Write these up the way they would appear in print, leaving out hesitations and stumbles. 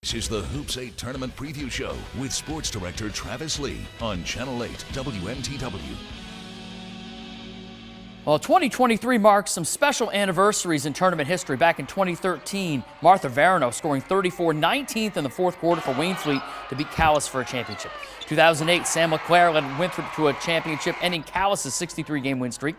This is the Hoops 8 Tournament Preview Show with Sports Director Travis Lee on Channel 8 WMTW. Well, 2023 marks some special anniversaries in tournament history. Back in 2013, Martha Varano scoring 34, 19th in the fourth quarter for Waynfleet to beat Calais for a championship. 2008, Sam LeClaire led Winthrop to a championship, ending Calais' 63-game win streak.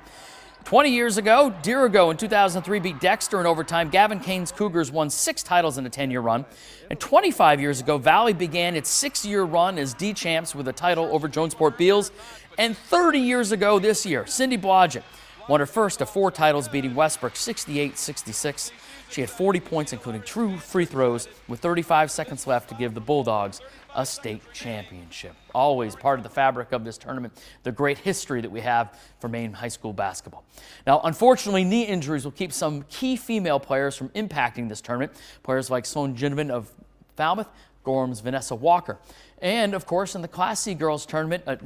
20 years ago, Dirigo in 2003 beat Dexter in overtime. Gavin Kane's Cougars won 6 titles in a 10-year run. And 25 years ago, Valley began its 6-year run as D-champs with a title over Jonesport Beals. And 30 years ago this year, Cindy Blodgett won her first of 4 titles, beating Westbrook 68-66. She had 40 points, including true free throws, with 35 seconds left to give the Bulldogs a state championship. Always part of the fabric of this tournament, the great history that we have for Maine high school basketball. Now, unfortunately, knee injuries will keep some key female players from impacting this tournament. Players like Sloan Ginnivan of Falmouth, Gorham's Vanessa Walker. And, of course, in the Class C girls tournament, a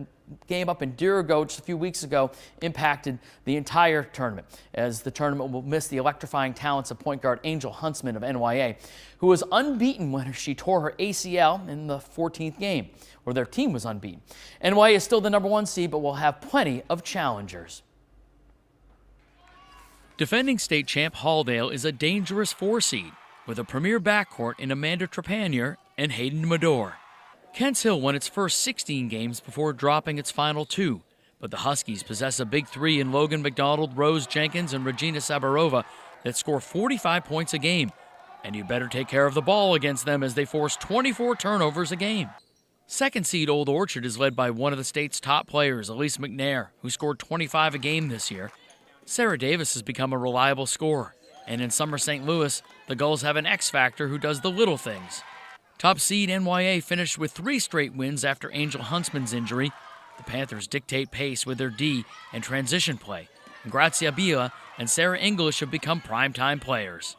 game up in Dirigo just a few weeks ago impacted the entire tournament, as the tournament will miss the electrifying talents of point guard Angel Huntsman of NYA, who was unbeaten when she tore her ACL in the 14th game, where their team was unbeaten. NYA is still the #1 seed, but will have plenty of challengers. Defending state champ Halldale is a dangerous 4 seed, with a premier backcourt in Amanda Trepanier and Hayden Medore. Kents Hill won its first 16 games before dropping its final 2, but the Huskies possess a big 3 in Logan McDonald, Rose Jenkins, and Regina Sabarova that score 45 points a game, and you better take care of the ball against them as they force 24 turnovers a game. Second seed Old Orchard is led by one of the state's top players, Elise McNair, who scored 25 a game this year. Sarah Davis has become a reliable scorer, and in Summer St. Louis, the Gulls have an X-factor who does the little things. Top seed NYA finished with 3 straight wins after Angel Huntsman's injury. The Panthers dictate pace with their D and transition play. And Grazia Bila and Sarah English have become primetime players.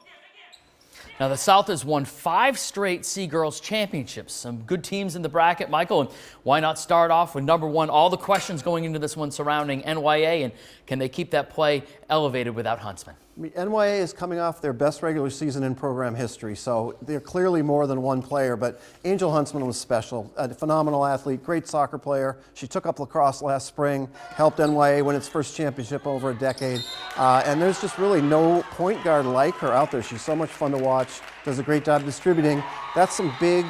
Now, the South has won 5 straight C Girls championships. Some good teams in the bracket, Michael, and why not start off with #1? All the questions going into this one surrounding NYA, and can they keep that play elevated without Huntsman? I mean, NYA is coming off their best regular season in program history, so they're clearly more than one player, but Angel Huntsman was special. A phenomenal athlete, great soccer player. She took up lacrosse last spring, helped NYA win its first championship over a decade, and there's just really no point guard like her out there. She's so much fun to watch, does a great job distributing. That's some big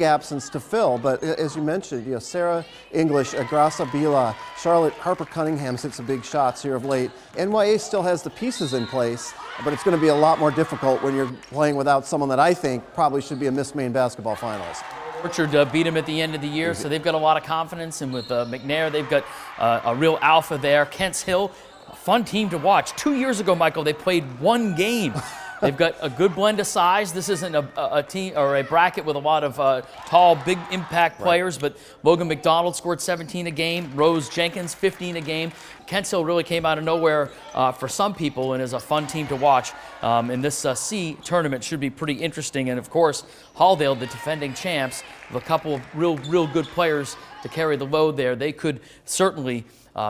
absence to fill, but as you mentioned, Sarah English, Grasa Bila, Charlotte Harper Cunningham hit some big shots here of late. NYA still has the pieces in place, but it's going to be a lot more difficult when you're playing without someone that I think probably should be a Miss Maine basketball finalist. Orchard beat him at the end of the year, so they've got a lot of confidence, and with McNair, they've got a real alpha there. Kents Hill, a fun team to watch. 2 years ago, Michael, they played 1 game. They've got a good blend of size. This isn't a team or a bracket with a lot of tall, big impact players, but Logan McDonald scored 17 a game, Rose Jenkins 15 a game. Kents Hill really came out of nowhere for some people and is a fun team to watch. And this C tournament should be pretty interesting. And of course, Halldale, the defending champs, with a couple of real good players to carry the load there. They could certainly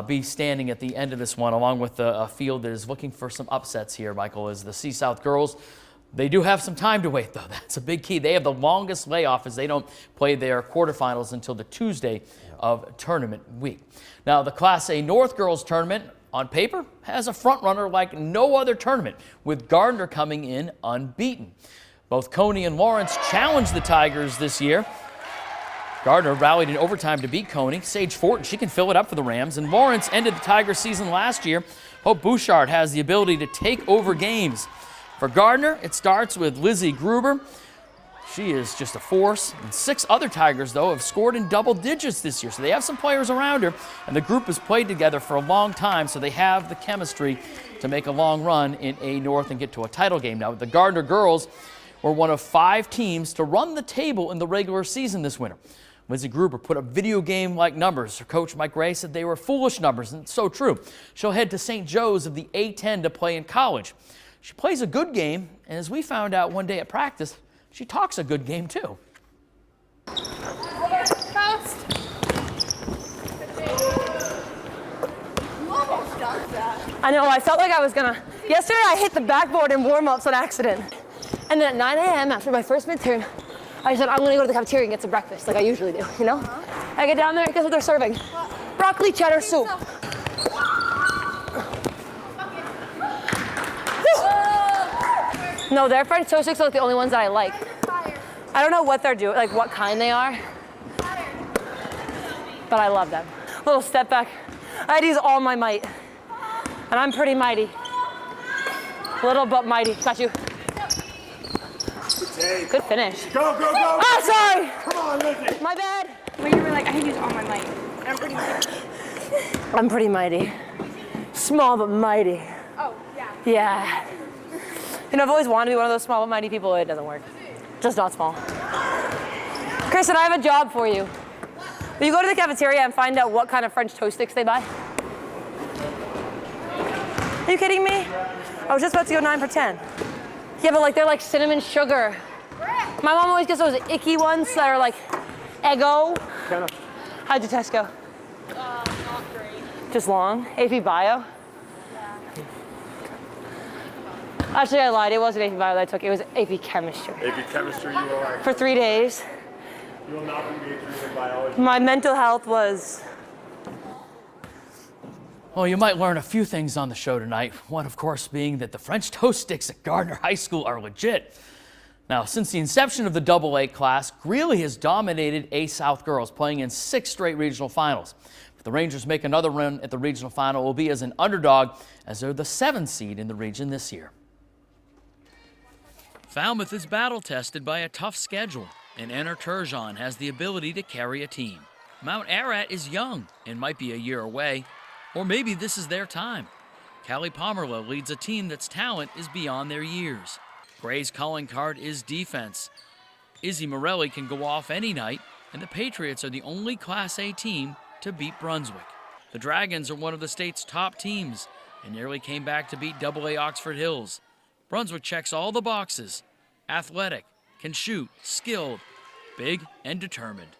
be standing at the end of this one, along with a field that is looking for some upsets here, Michael, as the C South girls. They do have some time to wait, though. That's a big key. They have the longest layoff, as they don't play their quarterfinals until the Tuesday of tournament week. Now, the Class A North girls tournament, on paper, has a front runner like no other tournament, with Gardner coming in unbeaten. Both Coney and Lawrence challenged the Tigers this year. Gardner rallied in overtime to beat Coney. Sage Fortin, she can fill it up for the Rams. And Lawrence ended the Tigers season last year. Hope Bouchard has the ability to take over games. For Gardner, it starts with Lizzie Gruber. She is just a force. And 6 other Tigers, though, have scored in double digits this year. So they have some players around her. And the group has played together for a long time, so they have the chemistry to make a long run in A North and get to a title game. Now, the Gardner girls were one of 5 teams to run the table in the regular season this winter. Lizzie Gruber put up video game-like numbers. Her coach, Mike Ray, said they were foolish numbers, and it's so true. She'll head to St. Joe's of the A10 to play in college. She plays a good game, and as we found out one day at practice, she talks a good game, too. Post. I know, I felt like I was gonna. Yesterday I hit the backboard in warm-ups on accident. And then at 9 a.m. after my first midterm, I said, I'm gonna go to the cafeteria and get some breakfast, like I usually do, you know? I get down there, guess what they're serving? What? Broccoli cheddar soup. No, their French toast sticks are like the only ones that I like. I don't know what they're doing, like what kind they are, but I love them. Little step back. I had to use all my might, and I'm pretty mighty. Little but mighty. Got you. Good finish. Go, go, go! Oh, sorry. Come on, Lizzie. My bad. When you were like, I had to use all my might. I'm pretty mighty. I'm pretty mighty. Small but mighty. Oh, yeah. Yeah. You know, I've always wanted to be one of those small but mighty people. It doesn't work. Just not small. Kristen, I have a job for you. Will you go to the cafeteria and find out what kind of French toast sticks they buy? Are you kidding me? I was just about to go 9 for 10. Yeah, but like they're like cinnamon sugar. My mom always gets those icky ones that are like Eggo. How'd your test go? Not great. Just long? AP Bio? Yeah. Actually, I lied. It wasn't AP Bio that I took. It was AP Chemistry. AP Chemistry, you will like. For 3 days. You will not be major in biology. My mental health was... Well, you might learn a few things on the show tonight. One, of course, being that the French toast sticks at Gardner High School are legit. Now, since the inception of the AA class, Greeley has dominated A South girls, playing in 6 straight regional finals. If the Rangers make another run at the regional final, it will be as an underdog, as they're the 7th seed in the region this year. Falmouth is battle-tested by a tough schedule, and Enner Turgeon has the ability to carry a team. Mount Ararat is young and might be a year away, or maybe this is their time. Callie Pomerleau leads a team that's talent is beyond their years. Gray's calling card is defense. Izzy Morelli can go off any night, and the Patriots are the only Class A team to beat Brunswick. The Dragons are one of the state's top teams and nearly came back to beat AA Oxford Hills. Brunswick checks all the boxes. Athletic, can shoot, skilled, big, and determined.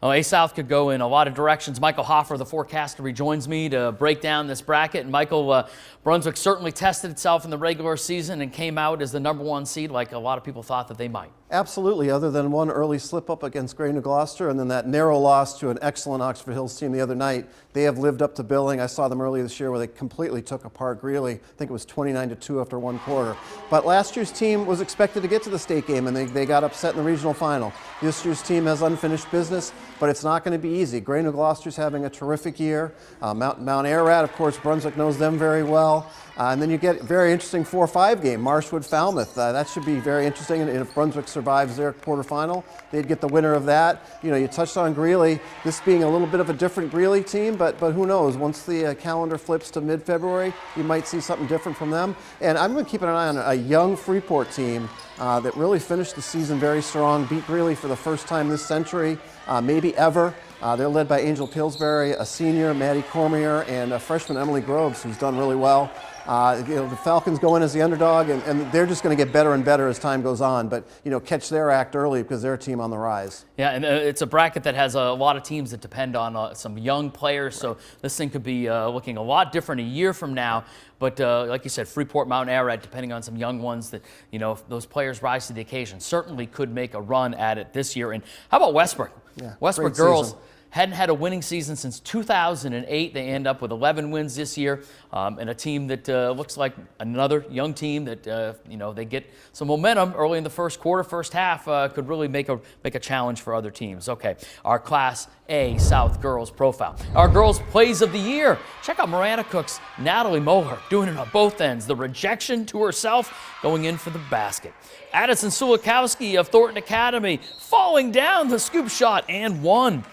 Well, A South could go in a lot of directions. Michael Hoffer, the forecaster, rejoins me to break down this bracket. And Michael, Brunswick certainly tested itself in the regular season and came out as the #1 seed, like a lot of people thought that they might. Absolutely, other than one early slip-up against Gray New Gloucester and then that narrow loss to an excellent Oxford Hills team the other night, they have lived up to billing. I saw them earlier this year where they completely took apart Greeley. I think it was 29-2 after 1 quarter. But last year's team was expected to get to the state game, and they got upset in the regional final. This year's team has unfinished business, but it's not going to be easy. Gray New Gloucester's having a terrific year. Mount Ararat, of course, Brunswick knows them very well. And then you get a very interesting 4-5 game, Marshwood Falmouth. That should be very interesting. And if Brunswick survives their quarterfinal, they'd get the winner of that. You know, you touched on Greeley, this being a little bit of a different Greeley team, but who knows? Once the calendar flips to mid-February, you might see something different from them. And I'm going to keep an eye on a young Freeport team that really finished the season very strong, beat Greeley for the first time this century, maybe ever. They're led by Angel Pillsbury, a senior, Maddie Cormier, and a freshman, Emily Groves, who's done really well. You know, the Falcons go in as the underdog, and they're just going to get better and better as time goes on. But, you know, catch their act early because they're a team on the rise. Yeah, and it's a bracket that has a lot of teams that depend on some young players. So this thing could be looking a lot different a year from now. But like you said, Freeport, Mount Ararat, depending on some young ones that, you know, if those players rise to the occasion, certainly could make a run at it this year. And how about Westbrook? Yeah, Westbrook girls hadn't had a winning season since 2008. They end up with 11 wins this year, and a team that looks like another young team that you know, they get some momentum early in the first quarter, first half, could really make a challenge for other teams. Okay, our Class A South girls profile. Our girls plays of the year. Check out Miranda Cook's Natalie Moeller doing it on both ends. The rejection to herself, going in for the basket. Addison Sulikowski of Thornton Academy falling down the scoop shot and one.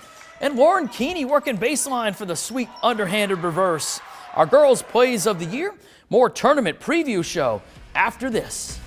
And Lauren Keeney working baseline for the sweet underhanded reverse. Our girls' plays of the year, more tournament preview show after this.